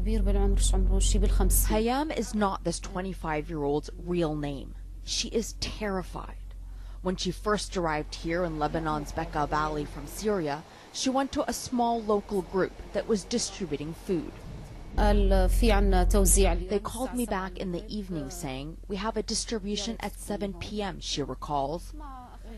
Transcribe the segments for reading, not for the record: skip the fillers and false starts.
Hayam is not this 25-year-old's real name. She is terrified. When she first arrived here in Lebanon's Bekaa Valley from Syria, she went to a small local group that was distributing food. They called me back in the evening saying, "We have a distribution at 7 p.m., she recalls.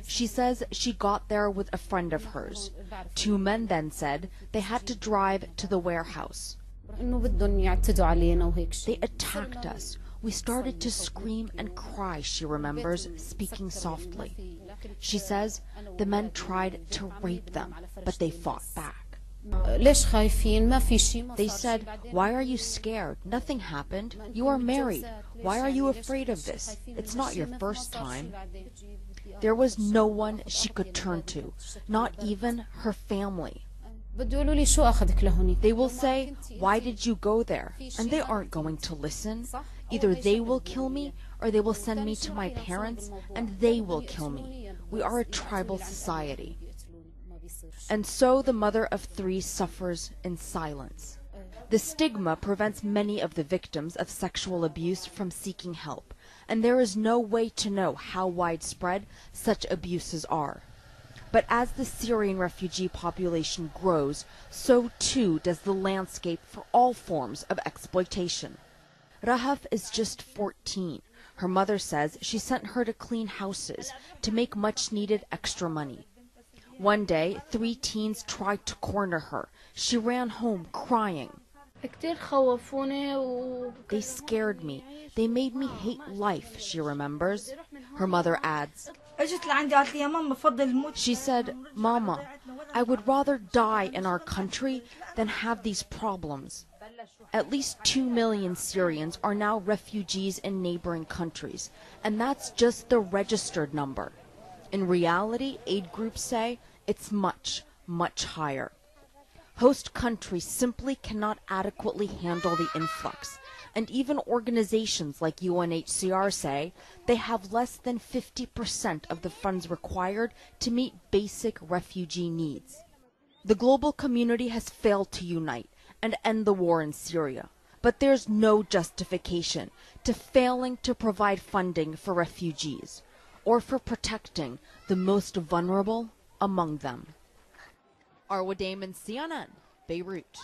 She says she got there with a friend of hers. Two men then said they had to drive to the warehouse. They attacked us. We started to scream and cry, she remembers, speaking softly. She says the men tried to rape them, but they fought back. They said, "Why are you scared? Nothing happened. You are married. Why are you afraid of this? It's not your first time." There was no one she could turn to, not even her family. They will say, "Why did you go there?" And they aren't going to listen. Either they will kill me or they will send me to my parents and they will kill me. We are a tribal society. And so the mother of three suffers in silence. The stigma prevents many of the victims of sexual abuse from seeking help, and there is no way to know how widespread such abuses are. But as the Syrian refugee population grows, so too does the landscape for all forms of exploitation. Rahaf is just 14. Her mother says she sent her to clean houses to make much-needed extra money. One day, 3 teens tried to corner her. She ran home crying. They scared me. They made me hate life, she remembers. Her mother adds, she said, "Mama, I would rather die in our country than have these problems." At least 2 million Syrians are now refugees in neighboring countries, and that's just the registered number. In reality, aid groups say it's much, much higher. Host countries simply cannot adequately handle the influx, and even organizations like UNHCR say they have less than 50% of the funds required to meet basic refugee needs. The global community has failed to unite and end the war in Syria, but there's no justification to failing to provide funding for refugees or for protecting the most vulnerable among them. Arwa Damon, CNN, Beirut.